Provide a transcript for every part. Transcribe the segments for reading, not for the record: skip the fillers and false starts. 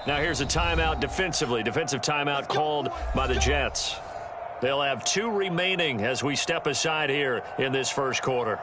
Now here's a timeout defensively. Defensive timeout called by the Jets. They'll have 2 remaining as we step aside here in this first quarter.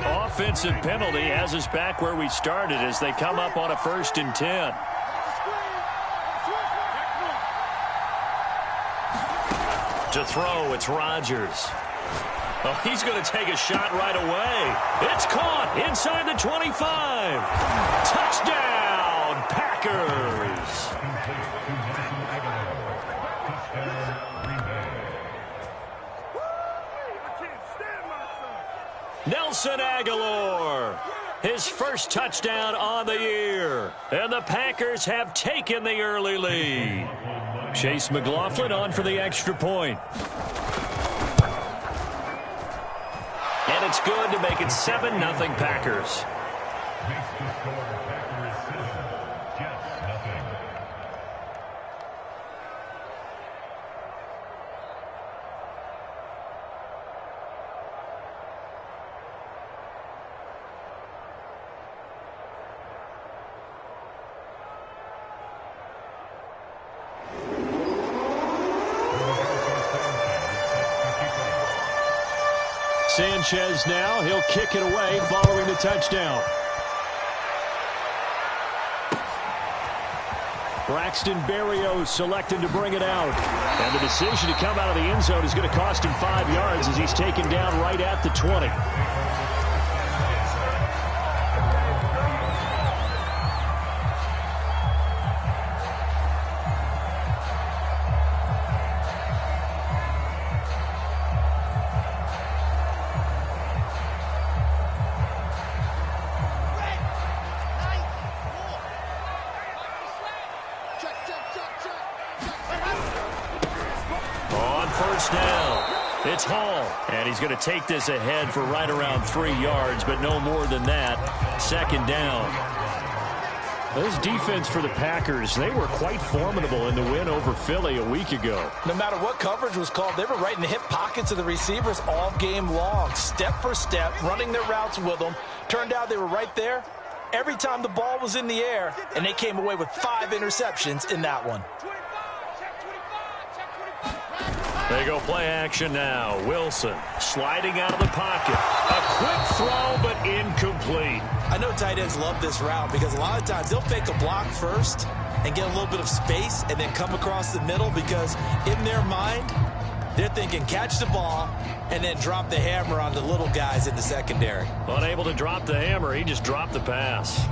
Offensive penalty has us back where we started as they come up on a 1st and 10. To throw, it's Rodgers. Oh, he's going to take a shot right away. It's caught inside the 25. Touchdown, Packers. Nelson Aguilar, his first touchdown on the year. And the Packers have taken the early lead. Chase McLaughlin on for the extra point. And it's good to make it 7-0 Packers. Sanchez now, he'll kick it away following the touchdown. Braxton Berrios selected to bring it out. And the decision to come out of the end zone is going to cost him 5 yards as he's taken down right at the 20. It's Hall, and he's going to take this ahead for right around 3 yards, but no more than that. 2nd down. This defense for the Packers, they were quite formidable in the win over Philly a week ago. No matter what coverage was called, they were right in the hip pockets of the receivers all game long, step for step, running their routes with them. Turned out they were right there every time the ball was in the air, and they came away with 5 interceptions in that one. They go play action now. Wilson sliding out of the pocket. A quick throw, but incomplete. I know tight ends love this route because a lot of times they'll fake a block first and get a little bit of space and then come across the middle because in their mind, they're thinking catch the ball and then drop the hammer on the little guys in the secondary. Unable to drop the hammer, he just dropped the pass.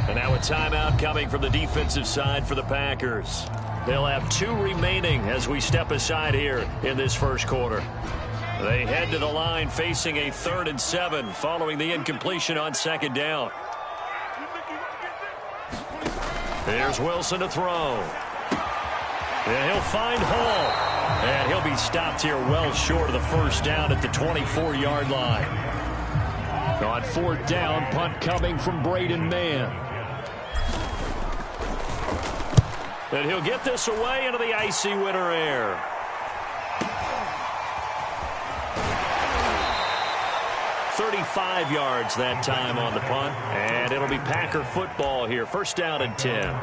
And now a timeout coming from the defensive side for the Packers. They'll have 2 remaining as we step aside here in this first quarter. They head to the line facing a 3rd and 7 following the incompletion on 2nd down. Here's Wilson to throw. And he'll find Hall. And he'll be stopped here well short of the 1st down at the 24-yard line. On 4th down, punt coming from Braden Mann. And he'll get this away into the icy winter air. "35 yards that time on the punt. And it'll be Packer football here. First down and 10.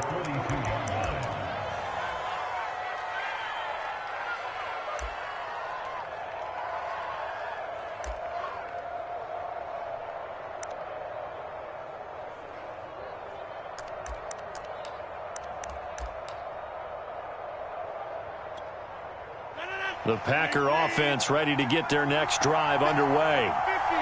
The Packer offense ready to get their next drive underway.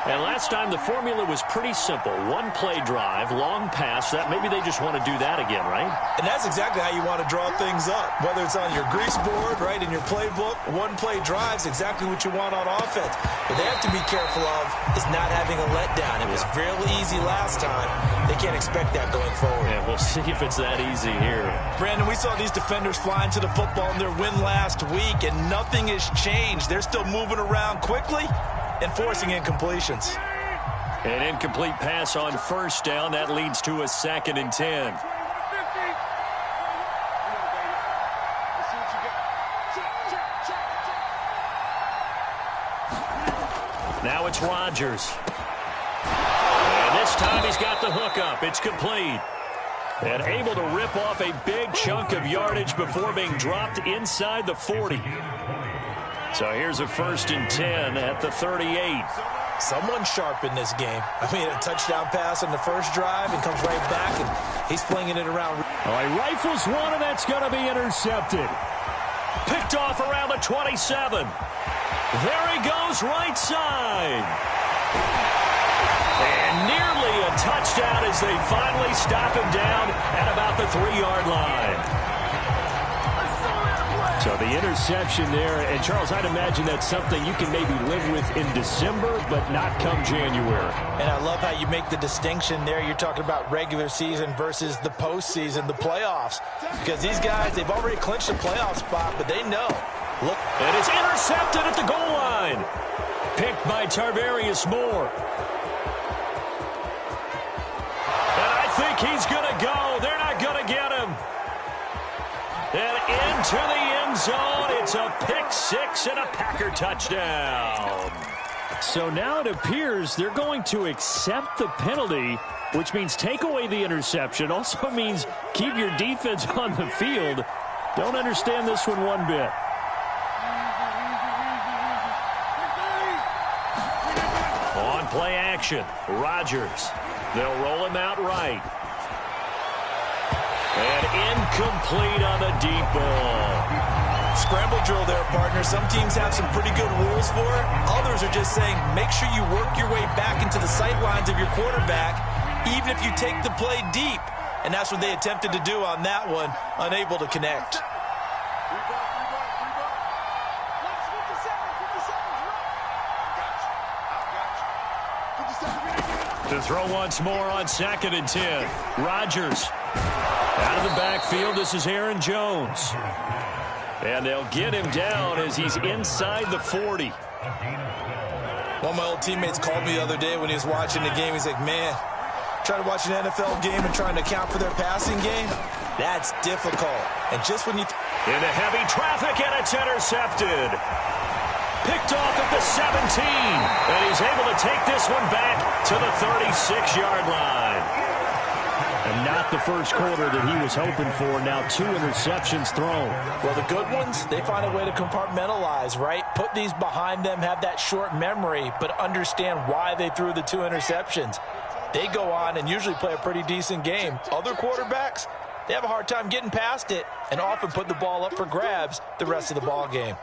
And last time the formula was pretty simple. One play drive, long pass. That maybe they just want to do that again, right? And that's exactly how you want to draw things up. Whether it's on your grease board, right, in your playbook, one play drive is exactly what you want on offense. But they have to be careful of is not having a letdown. It was fairly easy last time. They can't expect that going forward. Yeah, we'll see if it's that easy here. Brandon, we saw these defenders flying to the football in their win last week, and nothing has changed. They're still moving around quickly and forcing incompletions. An incomplete pass on first down. That leads to a 2nd and 10. Now it's Rodgers. And this time he's got the hook up. It's complete. And able to rip off a big chunk of yardage before being dropped inside the 40. So here's a 1st and 10 at the 38. Someone sharp in this game. I mean, a touchdown pass on the first drive and comes right back, and he's flinging it around. Oh, he rifles one, and that's going to be intercepted. Picked off around the 27. There he goes, right side. And nearly a touchdown as they finally stop him down at about the 3-yard line. So the interception there, and Charles, I'd imagine that's something you can maybe live with in December, but not come January. And I love how you make the distinction there. You're talking about regular season versus the postseason, the playoffs. Because these guys, they've already clinched a playoff spot, but they know. Look. And it's intercepted at the goal line. Picked by Tarvarius Moore. And I think he's going to go. They're not going to get him. And into the end zone, it's a pick six and a Packer touchdown. So now it appears they're going to accept the penalty, which means take away the interception. Also means keep your defense on the field. Don't understand this one bit. On play action, Rodgers. They'll roll him out right. And incomplete on the deep ball. Scramble drill there, partner. Some teams have some pretty good rules for it. Others are just saying make sure you work your way back into the sight lines of your quarterback, even if you take the play deep. And that's what they attempted to do on that one, unable to connect. To throw once more on 2nd and 10. Rodgers out of the backfield. This is Aaron Jones. And they'll get him down as he's inside the 40. One of my old teammates called me the other day when he was watching the game. He's like, man, trying to watch an NFL game and trying to account for their passing game, that's difficult. And just when you... Into heavy traffic, and it's intercepted. Picked off at the 17. And he's able to take this one back to the 36-yard line. And not the first quarter that he was hoping for. Now 2 interceptions thrown. Well, the good ones, they find a way to compartmentalize, right? Put these behind them, have that short memory, but understand why they threw the 2 interceptions. They go on and usually play a pretty decent game. Other quarterbacks, they have a hard time getting past it and often put the ball up for grabs the rest of the ball game.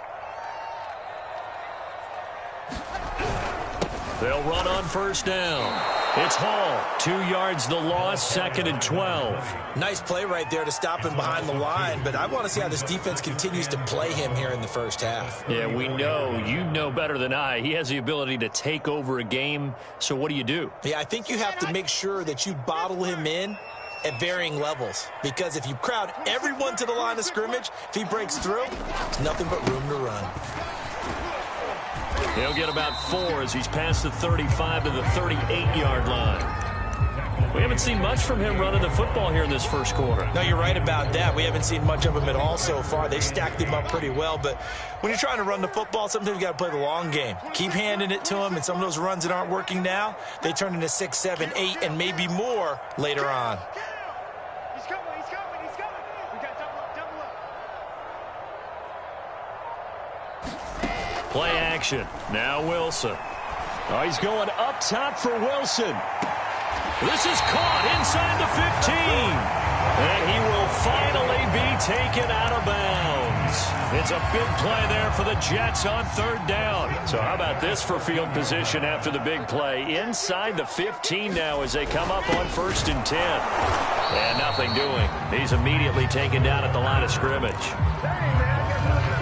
They'll run on first down. It's Hall. 2 yards the loss, 2nd and 12. Nice play right there to stop him behind the line, but I want to see how this defense continues to play him here in the first half. Yeah, we know. You know better than I. He has the ability to take over a game, so what do? Yeah, I think you have to make sure that you bottle him in at varying levels, because if you crowd everyone to the line of scrimmage, if he breaks through, there's nothing but room to run. He'll get about 4 as he's past the 35 to the 38-yard line. We haven't seen much from him running the football here in this first quarter. No, you're right about that. We haven't seen much of him at all so far. They stacked him up pretty well, but when you're trying to run the football, sometimes you got to play the long game. Keep handing it to him, and some of those runs that aren't working now, they turn into 6, 7, 8, and maybe more later on. He's coming. We got double up. Play action. Now Wilson. Oh, he's going up top for Wilson. This is caught inside the 15. And he will finally be taken out of bounds. It's a big play there for the Jets on 3rd down. So how about this for field position after the big play? Inside the 15 now as they come up on 1st and 10. And nothing doing. He's immediately taken down at the line of scrimmage.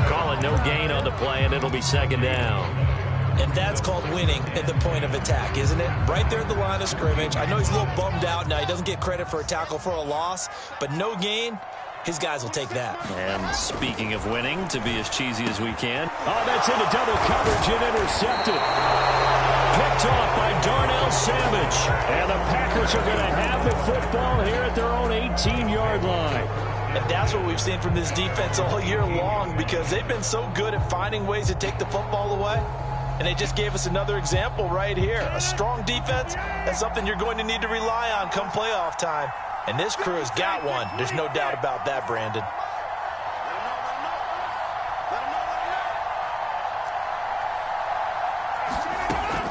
Call it no gain on the play, and it'll be 2nd down. And that's called winning at the point of attack, isn't it? Right there at the line of scrimmage. I know he's a little bummed out now. He doesn't get credit for a tackle for a loss, but no gain, his guys will take that. And speaking of winning, to be as cheesy as we can. Oh, that's into double coverage and intercepted. Picked off by Darnell Savage. And the Packers are going to have the football here at their own 18-yard line. And that's what we've seen from this defense all year long, because they've been so good at finding ways to take the football away. And they just gave us another example right here. A strong defense, that's something you're going to need to rely on come playoff time. And this crew has got one. There's no doubt about that, Brandon.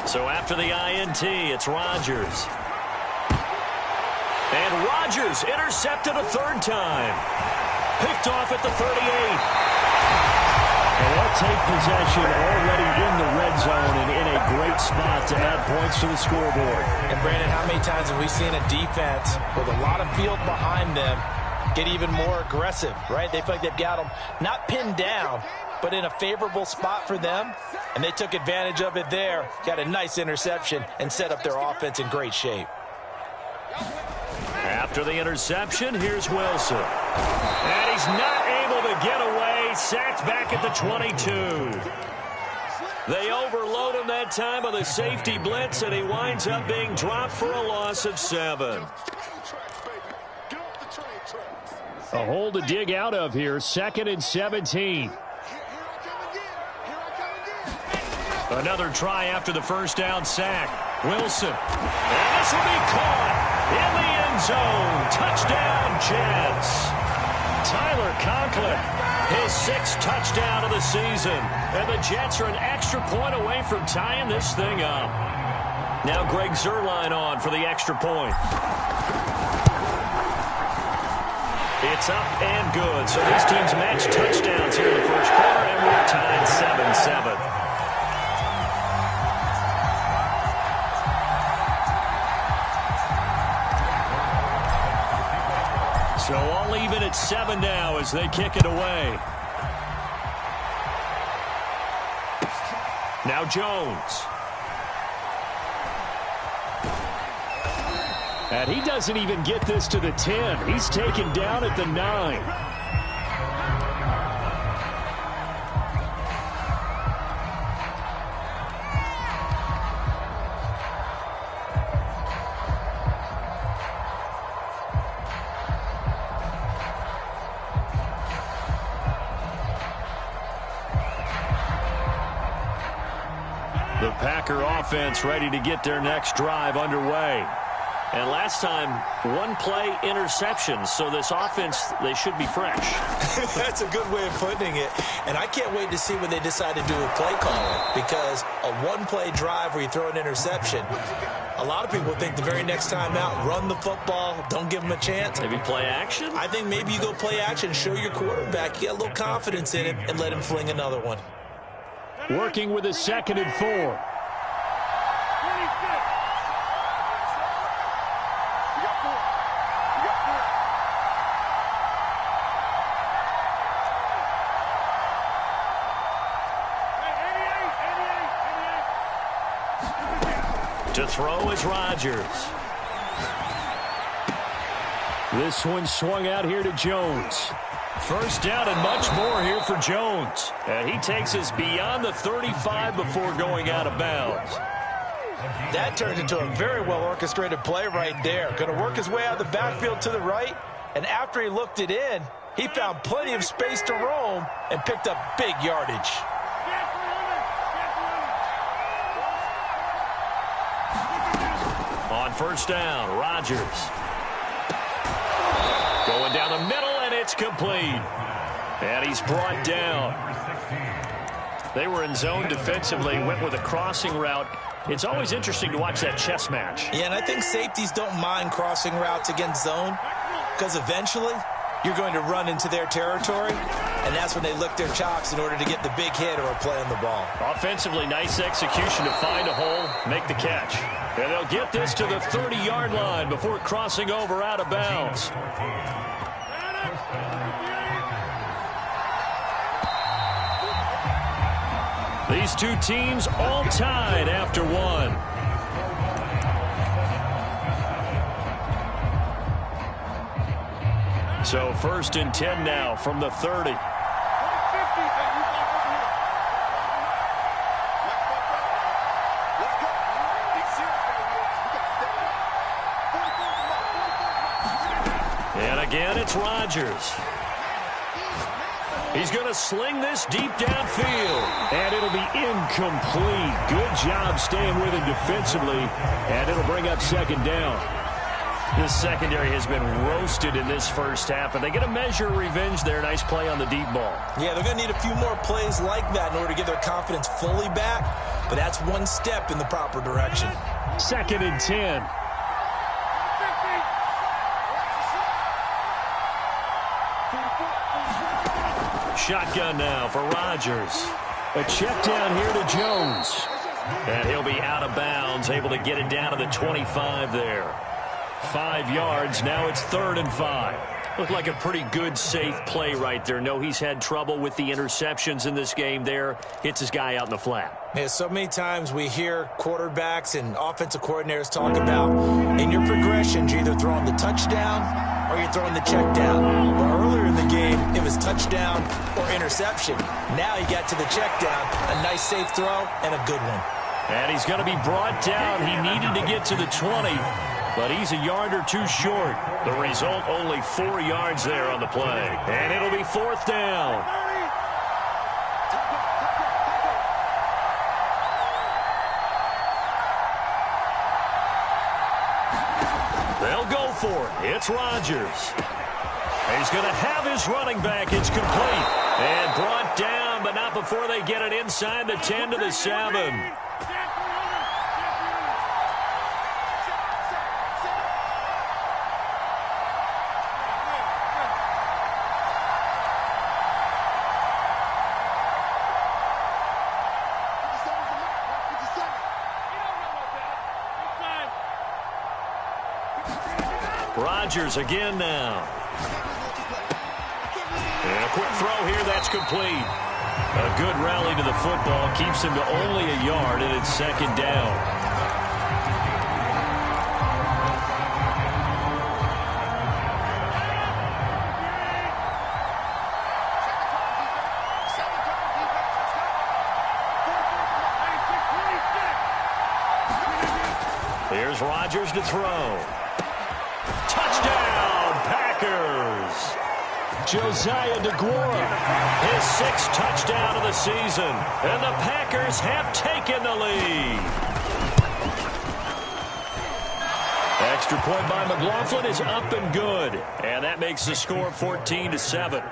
So after the INT, it's Rodgers. And Rodgers intercepted a 3rd time. Picked off at the 38. And they'll take possession already in the red zone and in a great spot to add points to the scoreboard. And, Brandon, how many times have we seen a defense with a lot of field behind them get even more aggressive, right? They feel like they've got them not pinned down, but in a favorable spot for them, and they took advantage of it there, got a nice interception, and set up their offense in great shape. After the interception, here's Wilson. And he's not able to get away. Sacked back at the 22. They overload him that time with a safety blitz, and he winds up being dropped for a loss of 7. A hole to dig out of here. 2nd and 17. Another try after the 1st down sack. Wilson. And this will be caught in the end zone. Touchdown, Jets. Tyler Conklin, his 6th touchdown of the season. And the Jets are an extra point away from tying this thing up. Now Greg Zuerlein on for the extra point. It's up and good. So these teams match touchdowns here in the first quarter, and we're tied 7-7. So all even at 7 now as they kick it away. Now Jones. And he doesn't even get this to the 10. He's taken down at the 9. The Packer offense ready to get their next drive underway. And last time, 1 play interception. So this offense, they should be fresh. That's a good way of putting it. And I can't wait to see what they decide to do with play calling, because a 1-play drive where you throw an interception, a lot of people think the very next time out, run the football, don't give them a chance. Maybe play action? I think maybe you go play action, show your quarterback, get a little confidence in him, and let him fling another one. Working with a 2nd and 4. To throw is Rodgers. This one swung out here to Jones. First down and much more here for Jones. And he takes us beyond the 35 before going out of bounds. That turned into a very well-orchestrated play right there. Going to work his way out of the backfield to the right, and after he looked it in, he found plenty of space to roam and picked up big yardage. On first down, Rodgers. Going down the middle, and it's complete. And he's brought down. They were in zone defensively, went with a crossing route. It's always interesting to watch that chess match. Yeah, and I think safeties don't mind crossing routes against zone because eventually you're going to run into their territory, and that's when they lick their chops in order to get the big hit or a play on the ball. Offensively, nice execution to find a hole, make the catch. And they'll get this to the 30-yard line before crossing over out of bounds. These two teams all tied after one. So first and 10 now from the 30. And again, it's Rodgers. He's going to sling this deep downfield. And it'll be incomplete. Good job staying with him defensively. And it'll bring up second down. This secondary has been roasted in this first half, and they get a measure of revenge there. Nice play on the deep ball. Yeah, they're going to need a few more plays like that in order to get their confidence fully back. But that's one step in the proper direction. Second and 10. Shotgun now for Rodgers. A check down here to Jones. And he'll be out of bounds, able to get it down to the 25 there. 5 yards, now it's 3rd and 5. Looked like a pretty good, safe play right there. No, he's had trouble with the interceptions in this game there. Hits his guy out in the flat. Yeah, so many times we hear quarterbacks and offensive coordinators talk about in your progressions, you're either throwing the touchdown or you're throwing the check down. But earlier in the game, it was touchdown or interception. Now he got to the check down, a nice safe throw, and a good one. And he's going to be brought down. He needed to get to the 20, but he's a yard or two short. The result, only 4 yards there on the play. And it'll be 4th down. They'll go for it. It's Rodgers. He's going to have his running back. It's complete. And brought down, but not before they get it inside the 10 to the 7. Rodgers again now. And a quick throw here, that's complete. A good rally to the football keeps him to only a yard, and it's 2nd down. Here's Rodgers to throw. Touchdown, Packers! Josiah DeGuara. His 6th touchdown of the season. And the Packers have taken the lead. Extra point by McLaughlin is up and good. And that makes the score 14-7.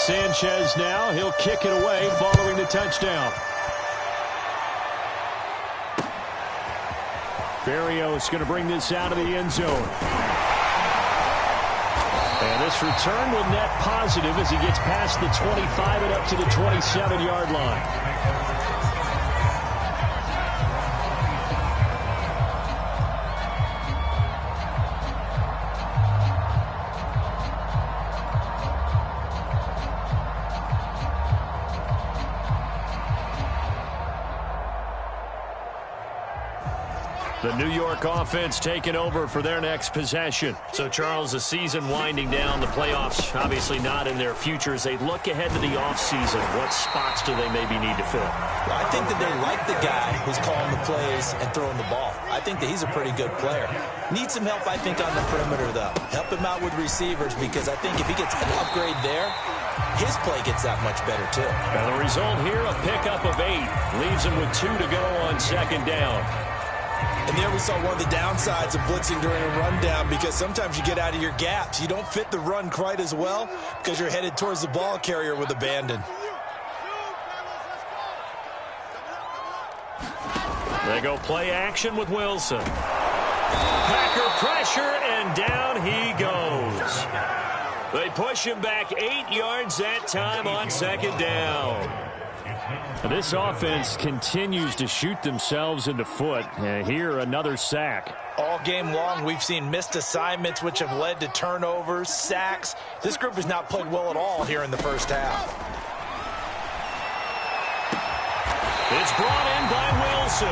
Sanchez now. He'll kick it away following the touchdown. Berrios going to bring this out of the end zone. And this return will net positive as he gets past the 25 and up to the 27-yard line. The New York offense taking over for their next possession. So, Charles, the season winding down, the playoffs obviously not in their future. As they look ahead to the offseason, what spots do they maybe need to fill? Well, I think that they like the guy who's calling the plays and throwing the ball. I think that he's a pretty good player. Needs some help, I think, on the perimeter, though. Help him out with receivers, because I think if he gets an upgrade there, his play gets that much better, too. And the result here, a pickup of 8. Leaves him with 2 to go on second down. And there we saw one of the downsides of blitzing during a rundown, because sometimes you get out of your gaps. You don't fit the run quite as well because you're headed towards the ball carrier with abandon. They go play action with Wilson. Packer pressure, and down he goes. They push him back 8 yards that time on second down. This offense continues to shoot themselves in the foot. Here, another sack. All game long, we've seen missed assignments, which have led to turnovers, sacks. This group has not played well at all here in the first half. It's brought in by Wilson.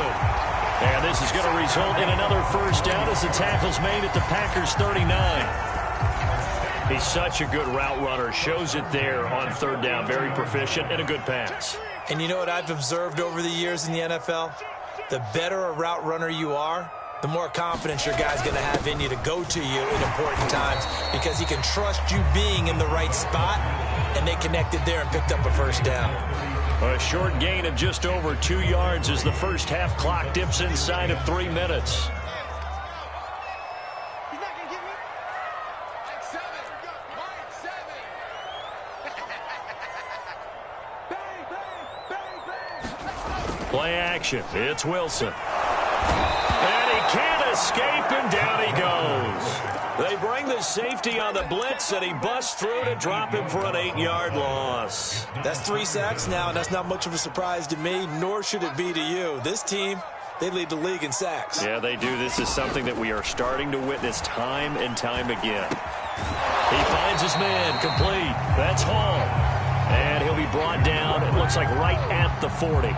And this is going to result in another first down as the tackle's made at the Packers' 39. He's such a good route runner. Shows it there on third down. Very proficient and a good pass. And you know what I've observed over the years in the NFL? The better a route runner you are, the more confidence your guy's going to have in you to go to you in important times, because he can trust you being in the right spot, and they connected there and picked up a first down. A short gain of just over 2 yards as the first half clock dips inside of 3 minutes. Play action. It's Wilson. And he can't escape, and down he goes. They bring the safety on the blitz, and he busts through to drop him for an 8-yard loss. That's 3 sacks now, and that's not much of a surprise to me, nor should it be to you. This team, they lead the league in sacks. Yeah, they do. This is something that we are starting to witness time and time again. He finds his man, complete. That's Hall. And he'll be brought down, it looks like right at the 40.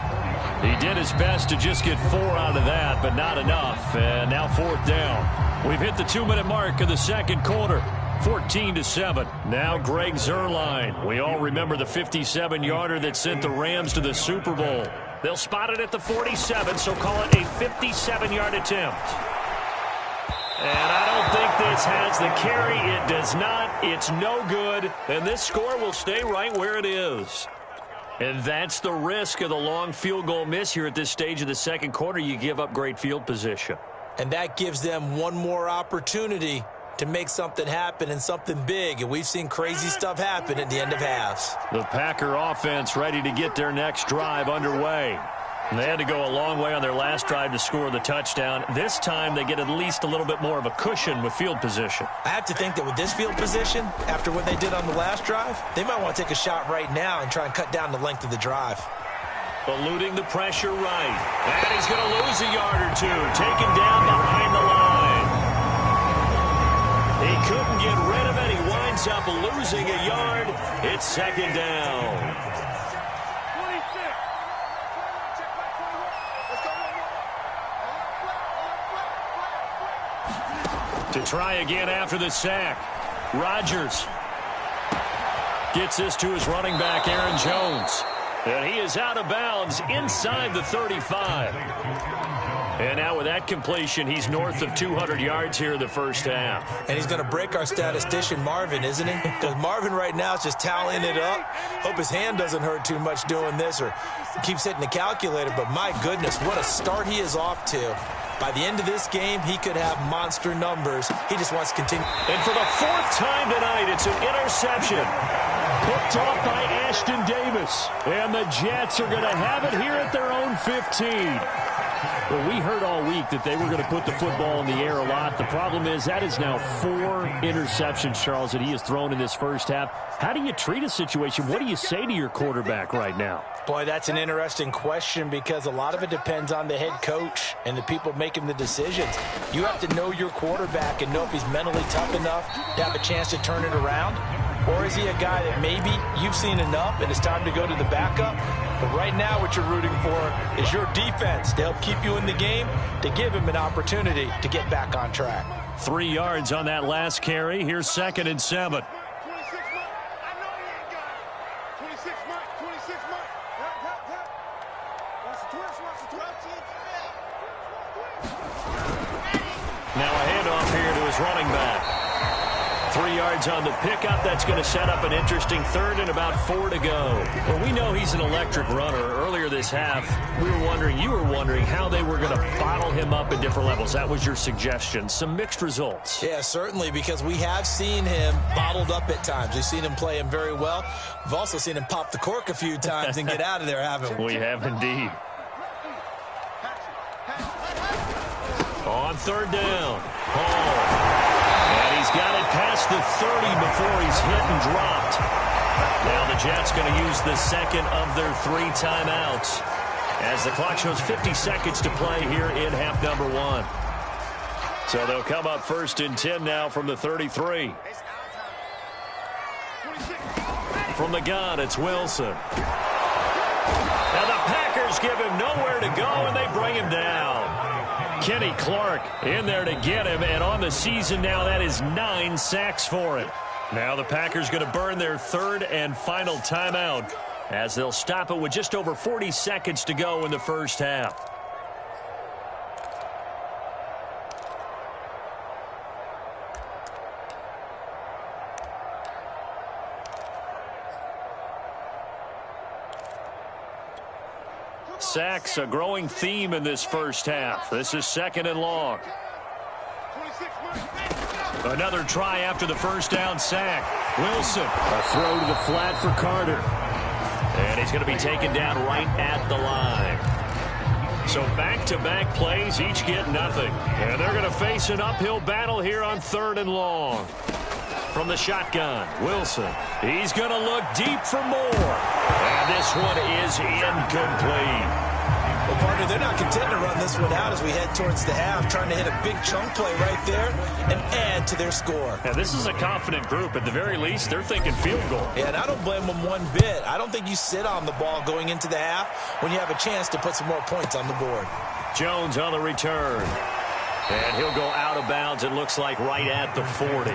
He did his best to just get 4 out of that, but not enough. And now fourth down. We've hit the 2-minute mark of the second quarter. 14-7. Now Greg Zuerlein. We all remember the 57-yarder that sent the Rams to the Super Bowl. They'll spot it at the 47, so call it a 57-yard attempt. And I don't think this has the carry. It does not. It's no good. And this score will stay right where it is. And that's the risk of the long field goal miss here at this stage of the second quarter. You give up great field position. And that gives them one more opportunity to make something happen, and something big. And we've seen crazy stuff happen at the end of halves. The Packer offense ready to get their next drive underway. And they had to go a long way on their last drive to score the touchdown. This time they get at least a little bit more of a cushion with field position. I have to think that with this field position, after what they did on the last drive, they might want to take a shot right now and try and cut down the length of the drive. Eluding the pressure right. And he's going to lose a yard or two. Taken down behind the line. He couldn't get rid of it. He winds up losing a yard. It's second down. To try again after the sack. Rodgers gets this to his running back, Aaron Jones. And he is out of bounds inside the 35. And now with that completion, he's north of 200 yards here in the first half. And he's going to break our statistician, Marvin, isn't he? Because Marvin right now is just tallying it up. Hope his hand doesn't hurt too much doing this, or keeps hitting the calculator. But my goodness, what a start he is off to. By the end of this game, he could have monster numbers. He just wants to continue. And for the 4th time tonight, it's an interception. Picked off by Ashton Davis. And the Jets are going to have it here at their own 15. Well, we heard all week that they were going to put the football in the air a lot. The problem is that is now 4 interceptions, Charles, that he has thrown in this first half. How do you treat a situation? What do you say to your quarterback right now? Boy, that's an interesting question because a lot of it depends on the head coach and the people making the decisions. You have to know your quarterback and know if he's mentally tough enough to have a chance to turn it around. Or is he a guy that maybe you've seen enough and it's time to go to the backup? But right now what you're rooting for is your defense to help keep you in the game, to give him an opportunity to get back on track. 3 yards on that last carry. Here's 2nd and 7. 26 Mike. I know he ain't got it. 26 Mike. 26 Mike. Watch the twist. Watch the twist. Now a handoff here to his running back. 3 yards on the pickup. That's going to set up an interesting 3rd and about 4 to go. Well, we know he's an electric runner. Earlier this half, you were wondering how they were going to bottle him up at different levels. That was your suggestion. Some mixed results. Yeah, certainly, because we have seen him bottled up at times. We've seen him play him very well. We've also seen him pop the cork a few times and get out of there, haven't we? We have indeed. On 3rd down. And he's got it past the 30 before he's hit and dropped. Now the Jets going to use the 2nd of their 3 timeouts as the clock shows 50 seconds to play here in half number 1. So they'll come up 1st and 10 now from the 33. From the gun, it's Wilson. Now the Packers give him nowhere to go, and they bring him down. Kenny Clark in there to get him, and on the season now, that is 9 sacks for him. Now the Packers going to burn their 3rd and final timeout as they'll stop it with just over 40 seconds to go in the first half. Sacks, a growing theme in this first half. This is 2nd and long. Another try after the first down sack. Wilson. A throw to the flat for Carter. And he's going to be taken down right at the line. So back-to-back plays, each get nothing. And they're going to face an uphill battle here on 3rd and long. From the shotgun, Wilson. He's going to look deep for more. And this one is incomplete. Well, partner, they're not content to run this one out as we head towards the half, trying to hit a big chunk play right there and add to their score. Now, this is a confident group. At the very least, they're thinking field goal. Yeah, and I don't blame them one bit. I don't think you sit on the ball going into the half when you have a chance to put some more points on the board. Jones on the return. And he'll go out of bounds, it looks like, right at the 40.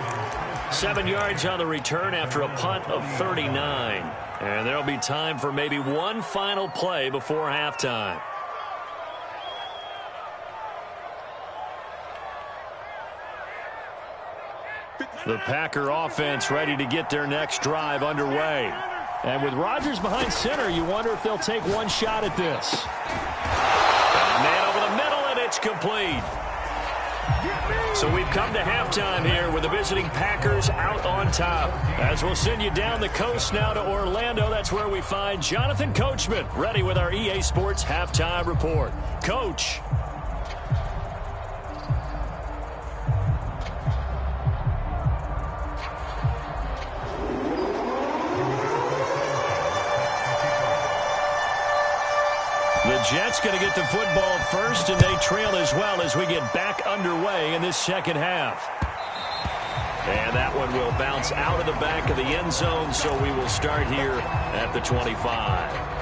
7 yards on the return after a punt of 39. And there'll be time for maybe one final play before halftime. The Packer offense ready to get their next drive underway. And with Rodgers behind center, you wonder if they'll take one shot at this. Man over the middle, and it's complete. So we've come to halftime here with the visiting Packers out on top. As we'll send you down the coast now to Orlando, that's where we find Jonathan Coachman, ready with our EA Sports Halftime Report. Coach. The Jets going to get the football first, and they trail as well as we get back underway in this second half. And that one will bounce out of the back of the end zone, so we will start here at the 25.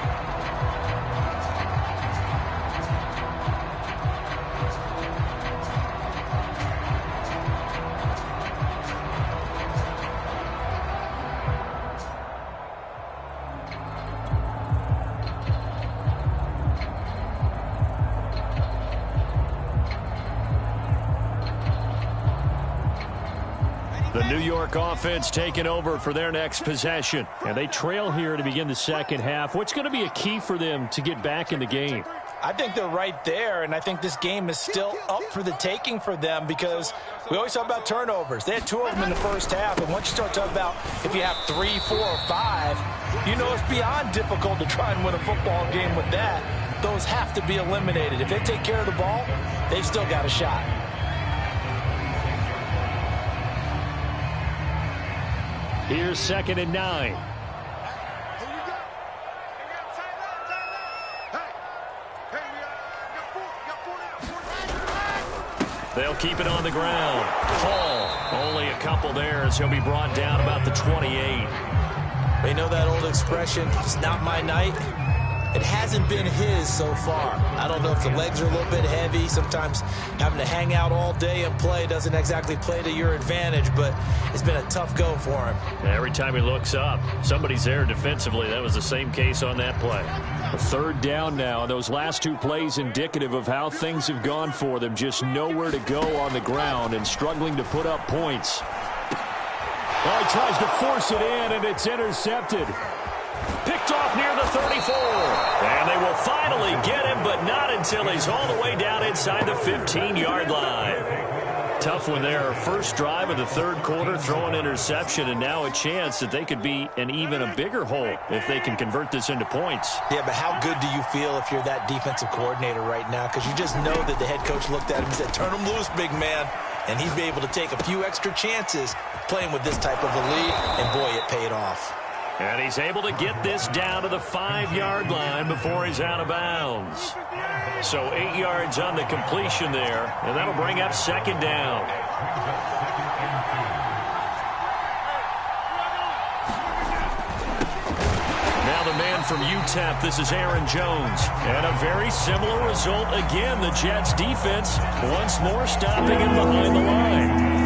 The New York offense taking over for their next possession. And they trail here to begin the second half. What's going to be a key for them to get back in the game? I think they're right there, and I think this game is still up for the taking for them because we always talk about turnovers. They had 2 of them in the first half, and once you start talking about if you have 3, 4, or 5, You know, it's beyond difficult to try and win a football game with that. Those have to be eliminated. If they take care of the ball, they've still got a shot. Here's 2nd and 9. They'll keep it on the ground. Hall, only a couple there as he'll be brought down about the 28. They know that old expression, it's not my night. It hasn't been his so far. I don't know if the legs are a little bit heavy. Sometimes having to hang out all day and play doesn't exactly play to your advantage, but it's been a tough go for him. Every time he looks up, somebody's there defensively. That was the same case on that play. A 3rd down now. Those last 2 plays indicative of how things have gone for them. Just nowhere to go on the ground and struggling to put up points. Oh, he tries to force it in, and it's intercepted. Picked off near the 34. And they will finally get him, but not until he's all the way down inside the 15-yard line. Tough one there. First drive of the 3rd quarter, throwing interception, and now a chance that they could be in even a bigger hole if they can convert this into points. Yeah, but how good do you feel if you're that defensive coordinator right now? Because you just know that the head coach looked at him and said, turn him loose, big man. And he'd be able to take a few extra chances playing with this type of a lead, and boy, it paid off. And he's able to get this down to the 5-yard line before he's out of bounds. So 8 yards on the completion there, and that'll bring up 2nd down. Now the man from UTEP, this is Aaron Jones. And a very similar result again. The Jets defense once more stopping him behind the line.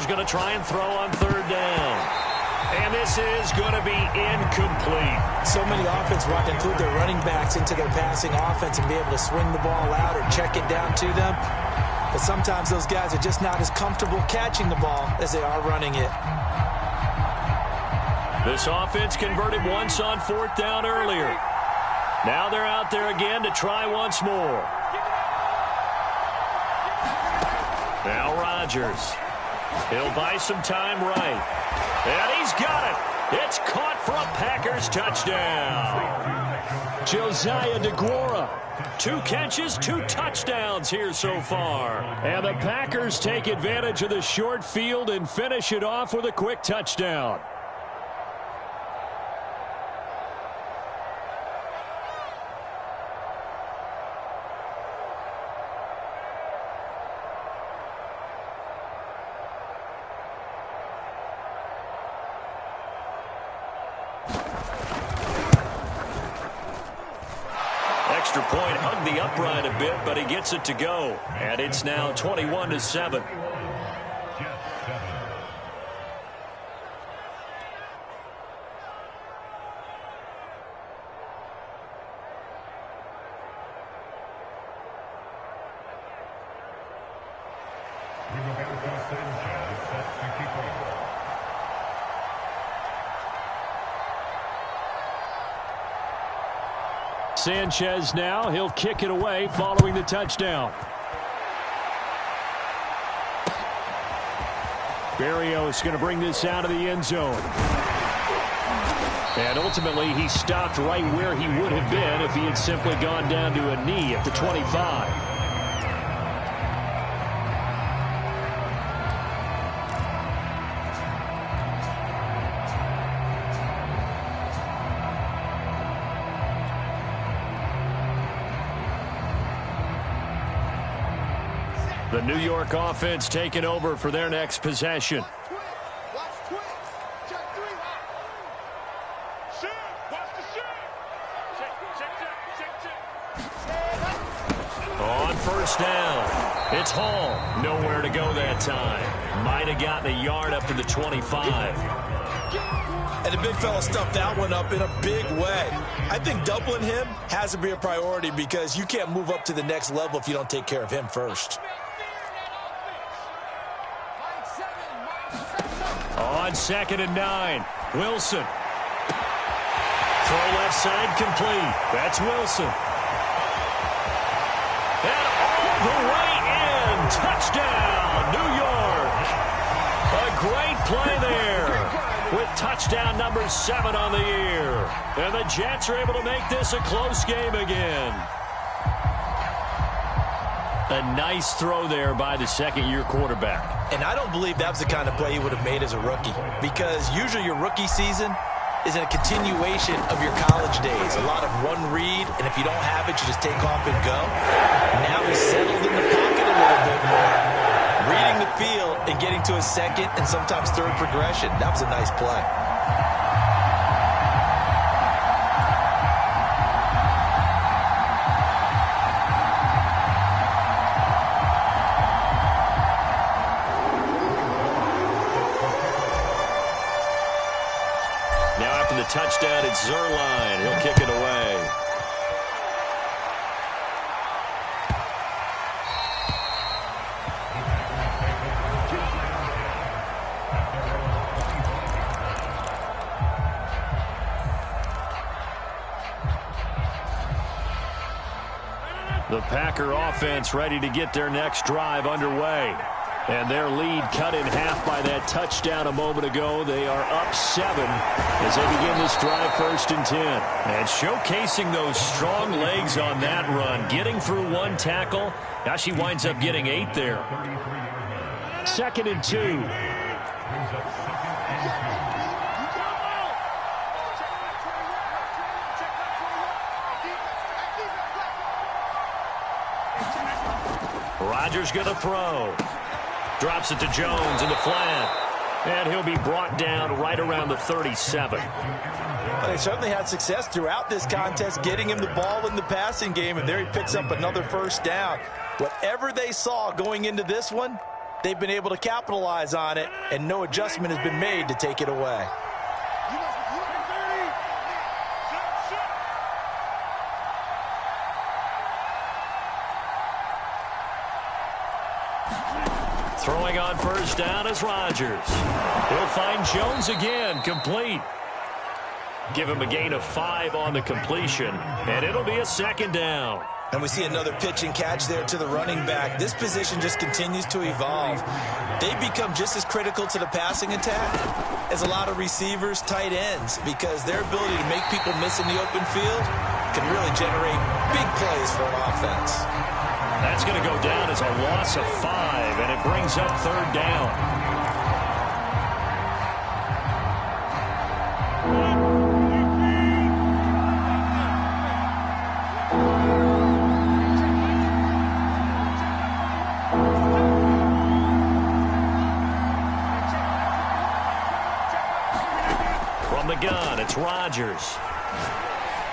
Going to try and throw on 3rd down. And this is going to be incomplete. So many offenses want to include their running backs into their passing offense and be able to swing the ball out or check it down to them. But sometimes those guys are just not as comfortable catching the ball as they are running it. This offense converted once on 4th down earlier. Now they're out there again to try once more. Now Rodgers. He'll buy some time right. And he's got it. It's caught for a Packers touchdown. Josiah DeGuara. 2 catches, 2 touchdowns here so far. And the Packers take advantage of the short field and finish it off with a quick touchdown. Extra point hugged the upright a bit, but he gets it to go. And it's now 21-7. Sanchez now. He'll kick it away following the touchdown. Berrios going to bring this out of the end zone. And ultimately, he stopped right where he would have been if he had simply gone down to a knee at the 25. The New York offense taking over for their next possession. On 1st down, it's Hall. Nowhere to go that time. Might have gotten a yard up to the 25. And the big fella stuffed that one up in a big way. I think doubling him has to be a priority because you can't move up to the next level if you don't take care of him first. On 2nd and 9, Wilson. Throw left side complete. That's Wilson. And all the way in. Touchdown, New York. A great play there with touchdown number 7 on the year. And the Jets are able to make this a close game again. A nice throw there by the second-year quarterback. And I don't believe that was the kind of play he would have made as a rookie, because usually your rookie season is a continuation of your college days. A lot of one read, and if you don't have it, you just take off and go. Now he's settled in the pocket a little bit more, reading the field and getting to a second and sometimes third progression. That was a nice play. Touchdown, it's Zerline. He'll kick it away. The Packer offense ready to get their next drive underway. And their lead cut in half by that touchdown a moment ago. They are up 7 as they begin this drive 1st and 10. And showcasing those strong legs on that run. Getting through 1 tackle. Now she winds up getting 8 there. 2nd and 2. Rodgers gonna throw. Drops it to Jones in the flat. And he'll be brought down right around the 37. Well, they certainly had success throughout this contest getting him the ball in the passing game, and there he picks up another 1st down. Whatever they saw going into this one, they've been able to capitalize on it, and no adjustment has been made to take it away. Throwing on 1st down is Rodgers. He'll find Jones again, complete. Give him a gain of 5 on the completion, and it'll be a 2nd down. And we see another pitch and catch there to the running back. This position just continues to evolve. They become just as critical to the passing attack as a lot of receivers, tight ends, because their ability to make people miss in the open field can really generate big plays for an offense. That's going to go down as a loss of 5, and it brings up 3rd down. From the gun, it's Rodgers.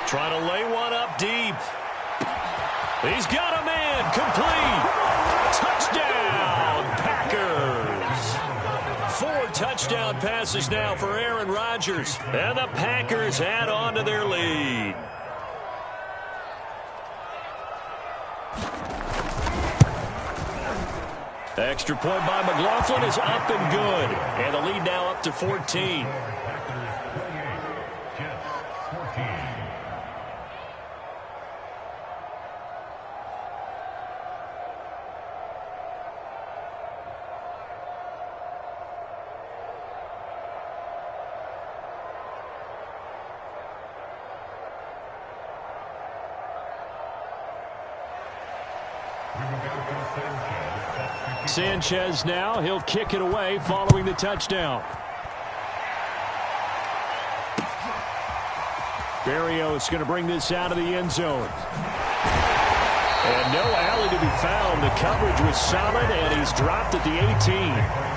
Trying to lay one up deep. He's got a man, complete. Touchdown, Packers. 4 touchdown passes now for Aaron Rodgers. And the Packers add on to their lead. Extra point by McLaughlin is up and good. And the lead now up to 14. Sanchez now, he'll kick it away following the touchdown. Berrios going to bring this out of the end zone. And no alley to be found. The coverage was solid, and he's dropped at the 18.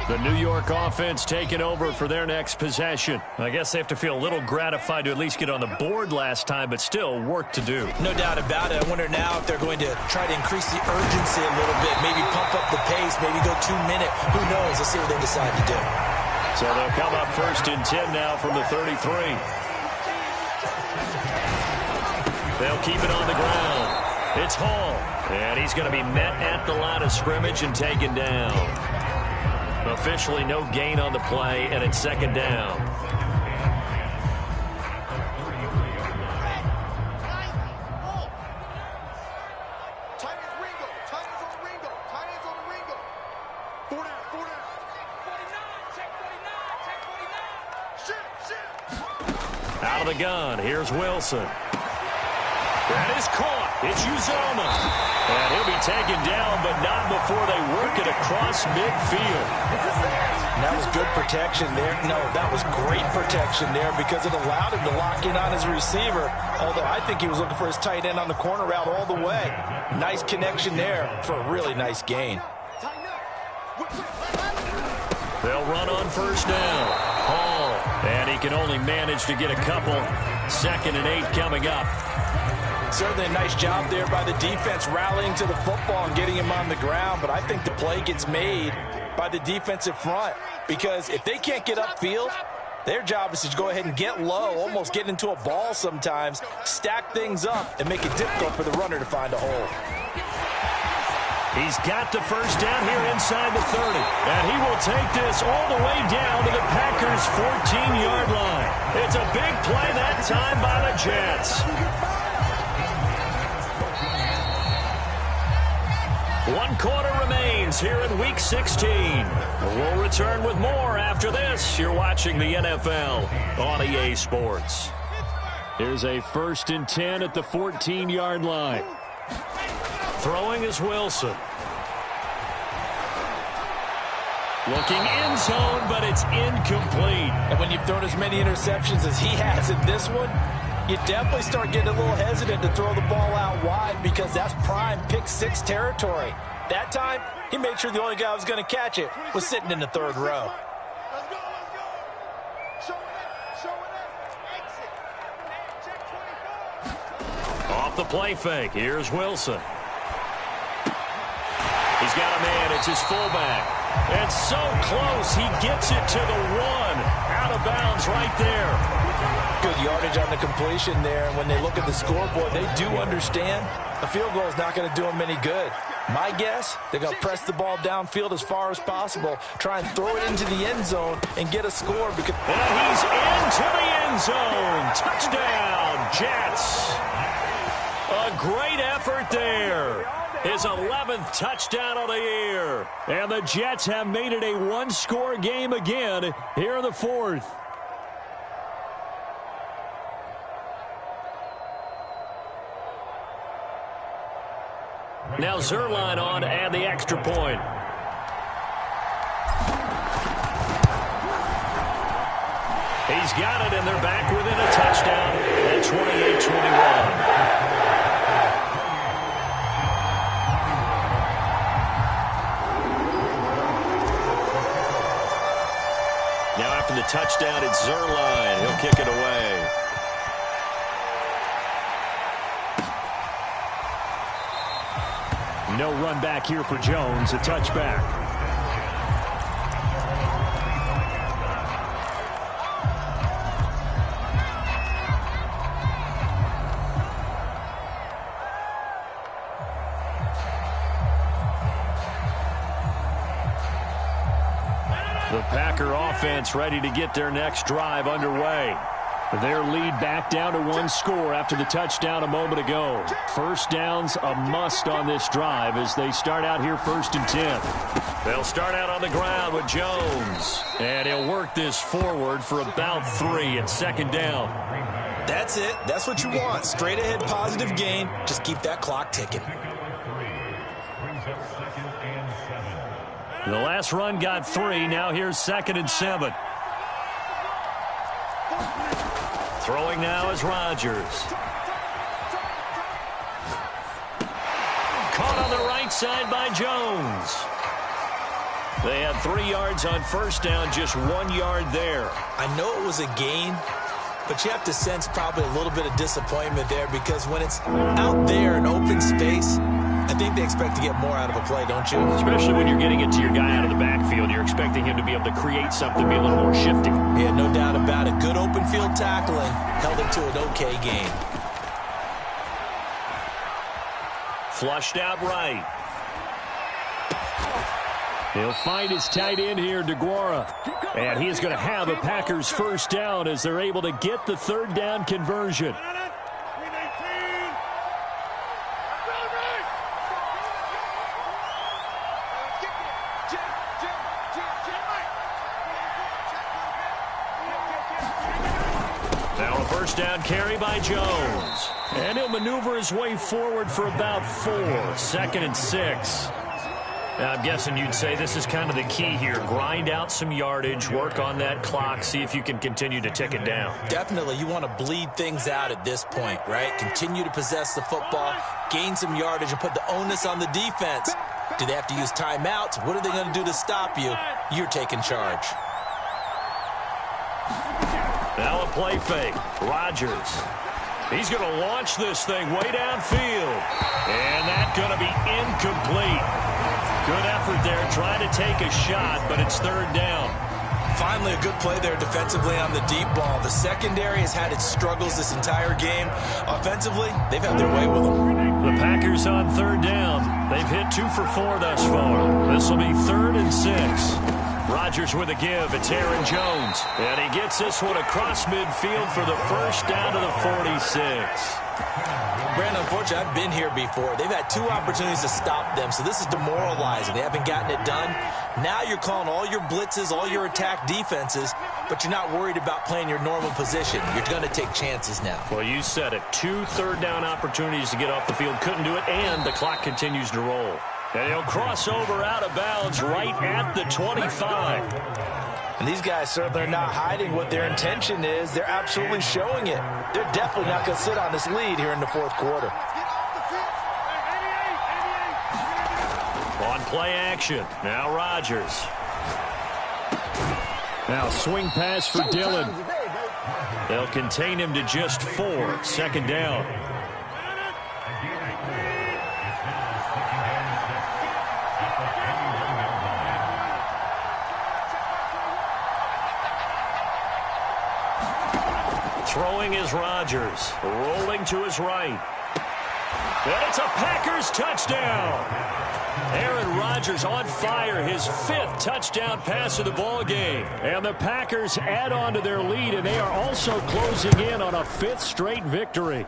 The New York offense taking over for their next possession. I guess they have to feel a little gratified to at least get on the board last time, but still work to do. No doubt about it. I wonder now if they're going to try to increase the urgency a little bit, maybe pump up the pace, maybe go 2-minute. Who knows? Let's see what they decide to do. So they'll come up 1st and 10 now from the 33. They'll keep it on the ground. It's Hall, and he's going to be met at the line of scrimmage and taken down. Officially no gain on the play, and it's second down. Out of the gun, here's Wilson. That is caught. It's Uzoma. And he'll be taken down, but not before they work it across midfield. That was good protection there. No, that was great protection there because it allowed him to lock in on his receiver. Although I think he was looking for his tight end on the corner route all the way. Nice connection there for a really nice gain. They'll run on first down. Hall. And he can only manage to get a couple. 2nd and 8 coming up. Certainly a nice job there by the defense rallying to the football and getting him on the ground. But I think the play gets made by the defensive front because if they can't get upfield, their job is to go ahead and get low, almost get into a ball sometimes, stack things up, and make it difficult for the runner to find a hole. He's got the first down here inside the 30. And he will take this all the way down to the Packers' 14-yard line. It's a big play that time by the Jets. 1 quarter remains here in Week 16. We'll return with more after this. You're watching the NFL on EA Sports. Here's a 1st and 10 at the 14-yard line. Throwing is Wilson. Looking end zone, but it's incomplete. And when you've thrown as many interceptions as he has in this one, you definitely start getting a little hesitant to throw the ball out wide because that's prime pick 6 territory. That time, he made sure the only guy who was going to catch it was sitting in the 3rd row. Let's go, let's go. Show it up. Exit. Check 24. Off the play fake, here's Wilson. He's got a man, it's his fullback. And so close, he gets it to the 1. Out of bounds right there. Good yardage on the completion there. And when they look at the scoreboard, they do understand a field goal is not going to do them any good. My guess, they're going to press the ball downfield as far as possible, try and throw it into the end zone and get a score. Because and he's into the end zone. Touchdown, Jets. A great effort there. His 11th touchdown of the year. And the Jets have made it a 1-score game again here in the 4th. Now Zerline on and the extra point. He's got it, and they're back within a touchdown at 28-21. Now after the touchdown, it's Zerline. He'll kick it away. No run back here for Jones. A touchback. The Packer offense ready to get their next drive underway. Their lead back down to 1 score after the touchdown a moment ago. First down's a must on this drive as they start out here 1st and 10. They'll start out on the ground with Jones. And he'll work this forward for about 3 at 2nd down. that's it. That's what you want. Straight ahead positive gain. Just keep that clock ticking. The last run got 3. Now here's 2nd and 7. Throwing now is Rodgers. Caught on the right side by Jones. They had 3 yards on first down, just 1 yard there. I know it was a gain, but you have to sense probably a little bit of disappointment there because when it's out there in open space, I think they expect to get more out of a play, don't you? Especially when you're getting it to your guy out of the backfield. You're expecting him to be able to create something, be a little more shifty. Yeah, no doubt about it. Good open field tackling held it to an okay game. flushed out right. He'll find his tight end here, DeGuara. And he's going to have a Packers first down as they're able to get the third down conversion. Now a first down carry by Jones. And he'll maneuver his way forward for about 4. 2nd and 6. Now, I'm guessing you'd say this is kind of the key here. Grind out some yardage, work on that clock, see if you can continue to tick it down. Definitely, you want to bleed things out at this point, right? Continue to possess the football, gain some yardage, and put the onus on the defense. Do they have to use timeouts? What are they going to do to stop you? You're taking charge. Now a play fake. Rodgers. He's going to launch this thing way downfield. And that's going to be incomplete. Good effort there, trying to take a shot, but it's third down. Finally, a good play there defensively on the deep ball. The secondary has had its struggles this entire game. Offensively, they've had their way with them. The Packers on third down. They've hit 2 for 4 thus far. This will be 3rd and 6. Rodgers with a give. It's Aaron Jones. And he gets this one across midfield for the first down to the 46. Brandon, unfortunately, I've been here before. They've had 2 opportunities to stop them, so this is demoralizing. They haven't gotten it done. Now you're calling all your blitzes, all your attack defenses, but you're not worried about playing your normal position. You're going to take chances now. Well, you said it. 2 third down opportunities to get off the field. Couldn't do it, and the clock continues to roll. And he'll cross over out of bounds right at the 25. And these guys certainly are not hiding what their intention is. They're absolutely showing it. They're definitely not going to sit on this lead here in the 4th quarter. On play action. Now Rodgers. Now swing pass for Dillon. They'll contain him to just 4. 2nd down. Throwing is Rodgers. Rolling to his right. And it's a Packers touchdown. Aaron Rodgers on fire, his 5th touchdown pass of the ball game. And the Packers add on to their lead, and they are also closing in on a 5th straight victory.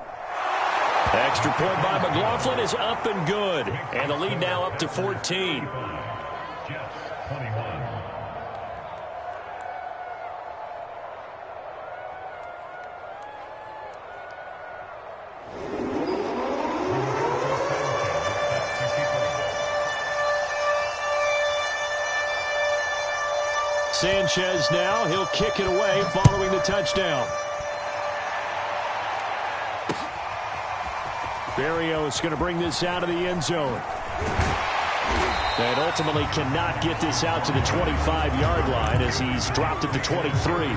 Extra point by McLaughlin is up and good. And the lead now up to 14. Sanchez now, he'll kick it away following the touchdown. Berrios going to bring this out of the end zone. And ultimately cannot get this out to the 25-yard line as he's dropped at the 23.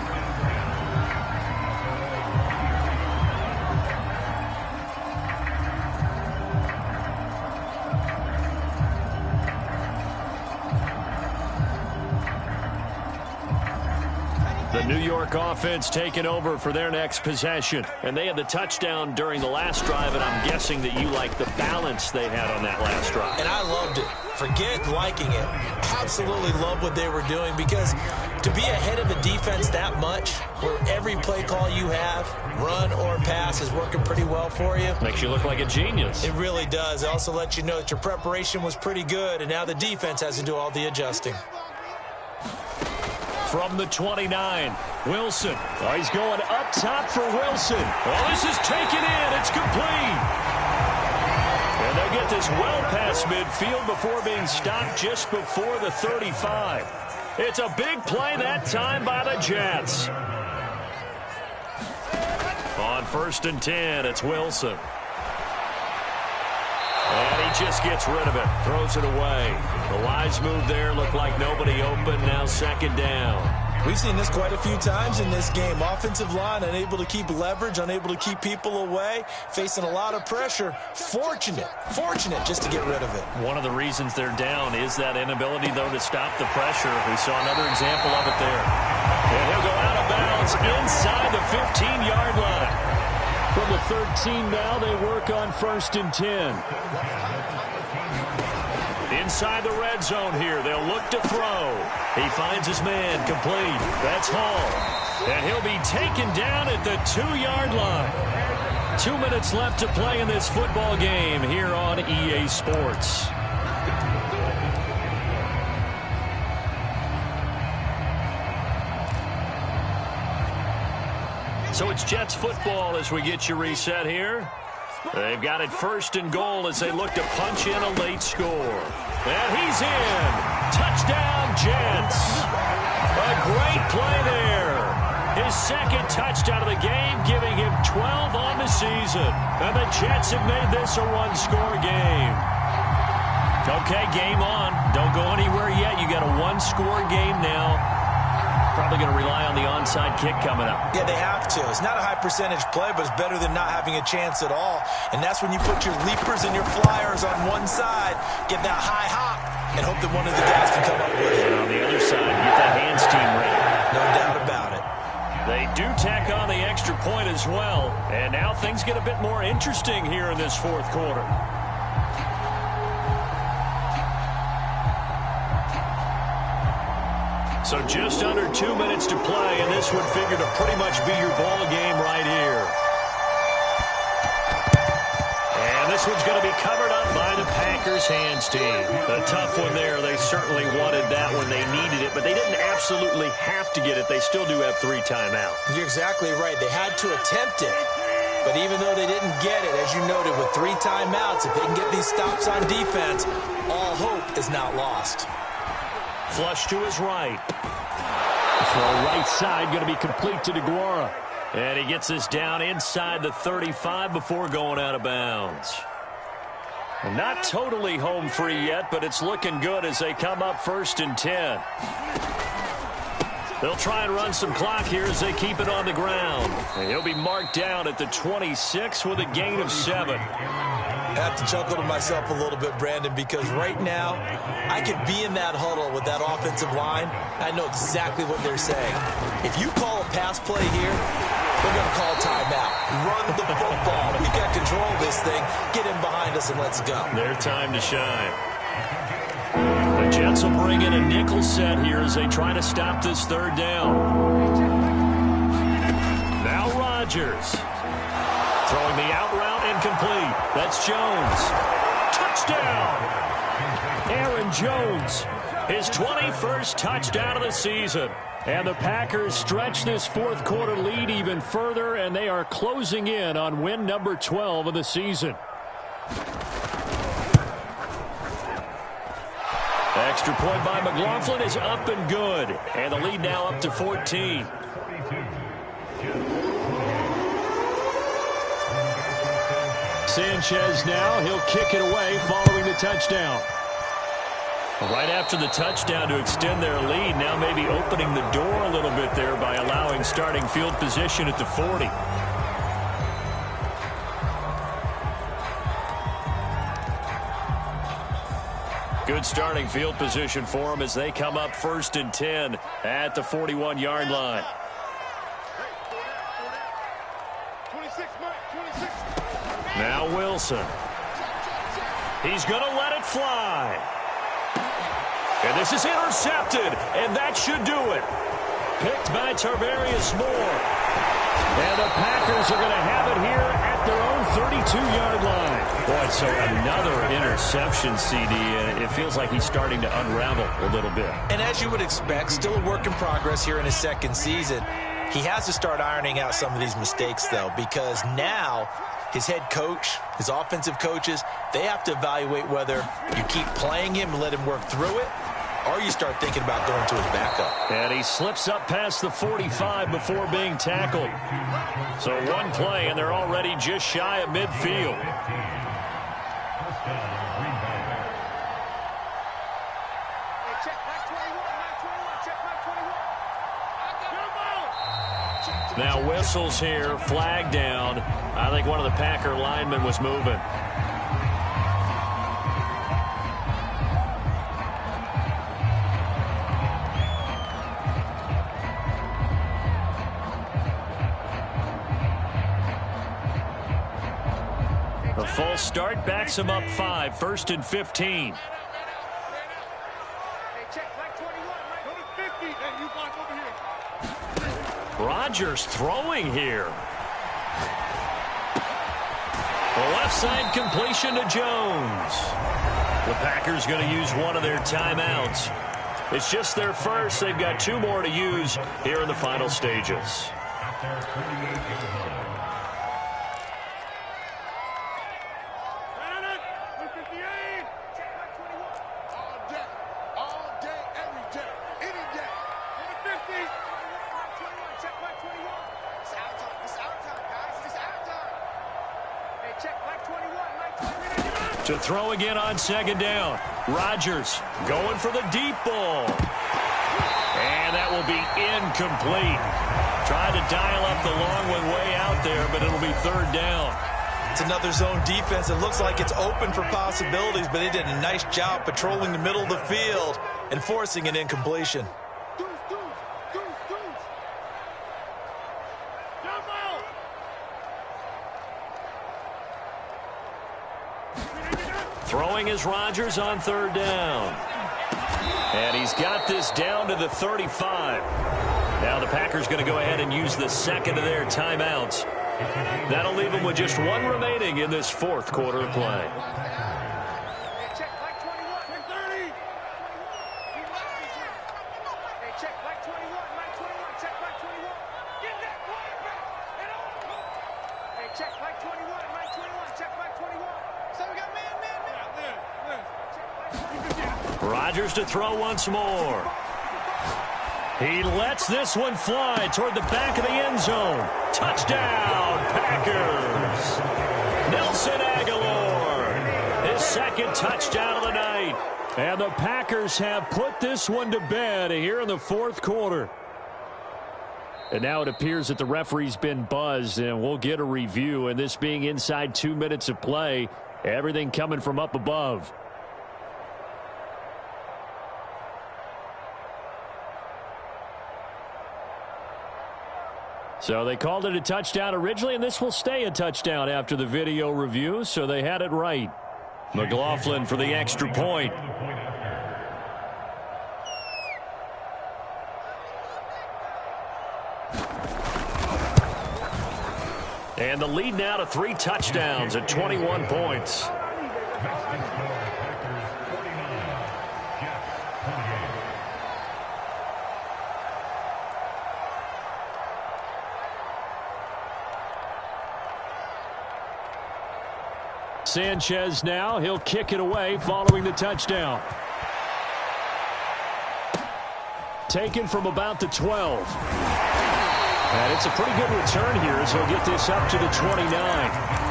The New York offense taking over for their next possession. And they had the touchdown during the last drive, and I'm guessing that you like the balance they had on that last drive. And I loved it. Forget liking it. Absolutely love what they were doing, because to be ahead of a defense that much, where every play call you have, run or pass, is working pretty well for you. Makes you look like a genius. It really does. It also lets you know that your preparation was pretty good, and now the defense has to do all the adjusting. From the 29, Wilson. Oh, he's going up top for Wilson. Oh, this is taken in. It's complete. And they'll get this well past midfield before being stopped just before the 35. It's a big play that time by the Jets. On 1st and 10, it's Wilson. And he just gets rid of it. Throws it away. The wise move there. Looked like nobody open. Now 2nd down. We've seen this quite a few times in this game. Offensive line unable to keep leverage, unable to keep people away, facing a lot of pressure. Fortunate just to get rid of it. One of the reasons they're down is that inability, though, to stop the pressure. We saw another example of it there. And he'll go out of bounds inside the 15-yard line. From the 13 now, they work on 1st and 10. Inside the red zone here, they'll look to throw. He finds his man, complete. That's Hall. And he'll be taken down at the 2-yard line. 2 minutes left to play in this football game here on EA Sports. So it's Jets football as we get you reset here. They've got it 1st and goal as they look to punch in a late score. And he's in. Touchdown, Jets. A great play there. His 2nd touchdown of the game, giving him 12 on the season. And the Jets have made this a 1-score game. Okay, game on. Don't go anywhere yet. You got a 1-score game now. Probably going to rely on the onside kick coming up. Yeah, they have to. It's not a high percentage play, but it's better than not having a chance at all. And that's when you put your leapers and your flyers on one side, get that high hop, and hope that one of the guys can come up with it. And on the other side, get that hands team ready. No doubt about it. They do tack on the extra point as well. And now things get a bit more interesting here in this 4th quarter. So just under 2 minutes to play, and this would figure to pretty much be your ball game right here. And this one's going to be covered up by the Packers hands team. A tough one there. They certainly wanted that when they needed it, but they didn't absolutely have to get it. They still do have 3 timeouts. You're exactly right. They had to attempt it. But even though they didn't get it, as you noted, with 3 timeouts, if they can get these stops on defense, all hope is not lost. Flush to his right. Throw right side, going to be complete to DeGuara. And he gets this down inside the 35 before going out of bounds. Not totally home free yet, but it's looking good as they come up 1st and 10. They'll try and run some clock here as they keep it on the ground. And he'll be marked down at the 26 with a gain of 7. I have to chuckle to myself a little bit, Brandon, because right now I could be in that huddle with that offensive line. I know exactly what they're saying. If you call a pass play here, they're going to call timeout. Run the football. We got control of this thing. Get in behind us and let's go. Their time to shine. The Jets will bring in a nickel set here as they try to stop this 3rd down. Now Rodgers. Throwing the out route incomplete. That's Jones. Touchdown! Aaron Jones, his 21st touchdown of the season. And the Packers stretch this 4th quarter lead even further, and they are closing in on win number 12 of the season. Extra point by McLaughlin is up and good. And the lead now up to 14. Sanchez now, he'll kick it away following the touchdown. Right after the touchdown to extend their lead, now maybe opening the door a little bit there by allowing starting field position at the 40. Good starting field position for them as they come up 1st and 10 at the 41-yard line. 26, Mike, 26. Now Wilson. He's going to let it fly. And this is intercepted, and that should do it. Picked by Tarvarius Moore. And the Packers are going to have it here at their own 32-yard line. Boy, so another interception, CD, and it feels like he's starting to unravel a little bit. And as you would expect, still a work in progress here in his 2nd season. He has to start ironing out some of these mistakes, though, because now his head coach, his offensive coaches, they have to evaluate whether you keep playing him and let him work through it, or you start thinking about going to his backup. And he slips up past the 45 before being tackled. So one play, and they're already just shy of midfield. Now whistles here, flag down. I think one of the Packer linemen was moving. false start backs him up 5, 1st and 15. Rodgers throwing here. The left side completion to Jones. The Packers going to use one of their timeouts. It's just their first. They've got 2 more to use here in the final stages. To throw again on 2nd down. Rodgers going for the deep ball. And that will be incomplete. Tried to dial up the long one way out there, but it'll be 3rd down. It's another zone defense. It looks like it's open for possibilities, but they did a nice job patrolling the middle of the field and forcing an incompletion. Throwing is Rodgers on 3rd down. And he's got this down to the 35. Now the Packers going to go ahead and use the second of their timeouts. That'll leave them with just 1 remaining in this 4th quarter of play. Rodgers to throw once more. He lets this one fly toward the back of the end zone. Touchdown, Packers. Nelson Aguilar, his 2nd touchdown of the night. And the Packers have put this one to bed here in the 4th quarter. And now it appears that the referee's been buzzed, and we'll get a review. And this being inside 2 minutes of play, everything coming from up above. So they called it a touchdown originally, and this will stay a touchdown after the video review, so they had it right. McLaughlin for the extra point. And the lead now to 3 touchdowns at 21 points. Sanchez now, he'll kick it away following the touchdown. Taken from about the 12. And it's a pretty good return here as he'll get this up to the 29.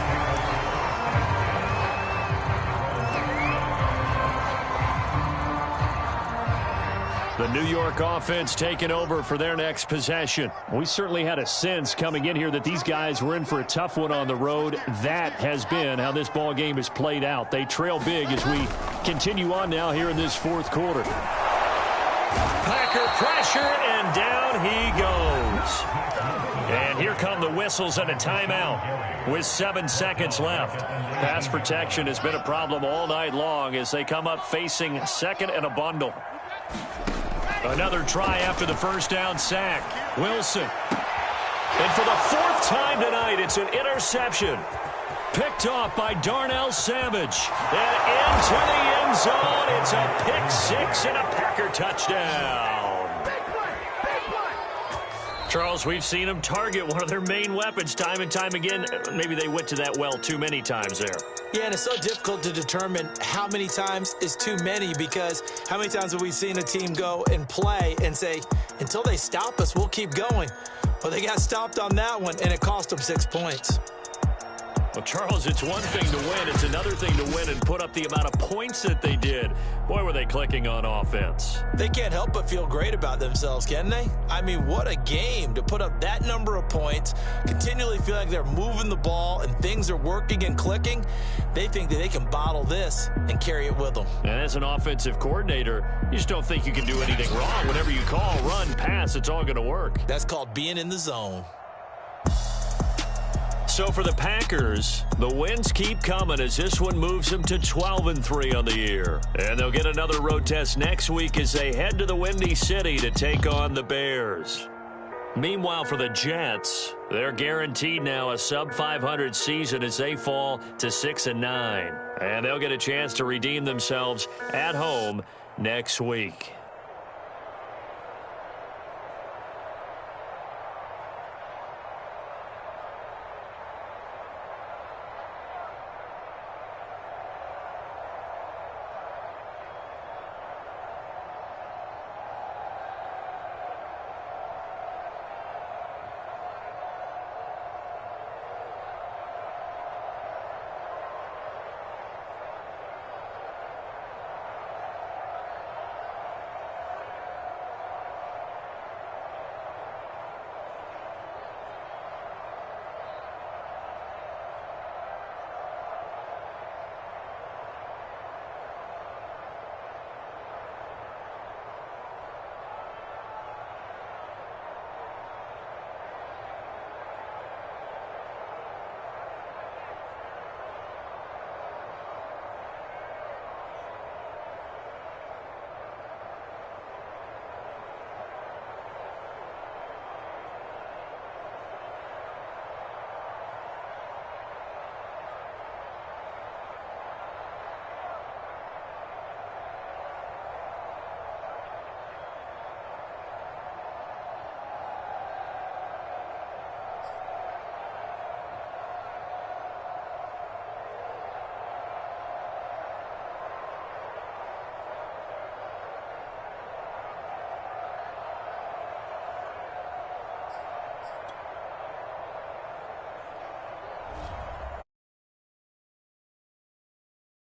The New York offense taking over for their next possession. We certainly had a sense coming in here that these guys were in for a tough one on the road. That has been how this ball game has played out. They trail big as we continue on now here in this 4th quarter. Packer pressure, and down he goes. And here come the whistles and a timeout with 7 seconds left. Pass protection has been a problem all night long as they come up facing 2nd and a bundle. Another try after the first down sack. Wilson. And for the 4th time tonight, it's an interception. Picked off by Darnell Savage. And into the end zone. It's a pick 6 and a Packer touchdown. Charles, we've seen them target one of their main weapons time and time again. Maybe they went to that well too many times there. Yeah, and it's so difficult to determine how many times is too many, because how many times have we seen a team go and play and say, until they stop us, we'll keep going. Well, they got stopped on that one, and it cost them 6 points. Well, Charles, it's one thing to win. It's another thing to win and put up the amount of points that they did. Boy, were they clicking on offense. They can't help but feel great about themselves, can they? I mean, what a game to put up that number of points, continually feel like they're moving the ball and things are working and clicking. They think that they can bottle this and carry it with them. And as an offensive coordinator, you just don't think you can do anything wrong. Whenever you call, run, pass, it's all going to work. That's called being in the zone. So for the Packers, the wins keep coming as this one moves them to 12-3 on the year. And they'll get another road test next week as they head to the Windy City to take on the Bears. Meanwhile, for the Jets, they're guaranteed now a sub-500 season as they fall to 6-9. And they'll get a chance to redeem themselves at home next week.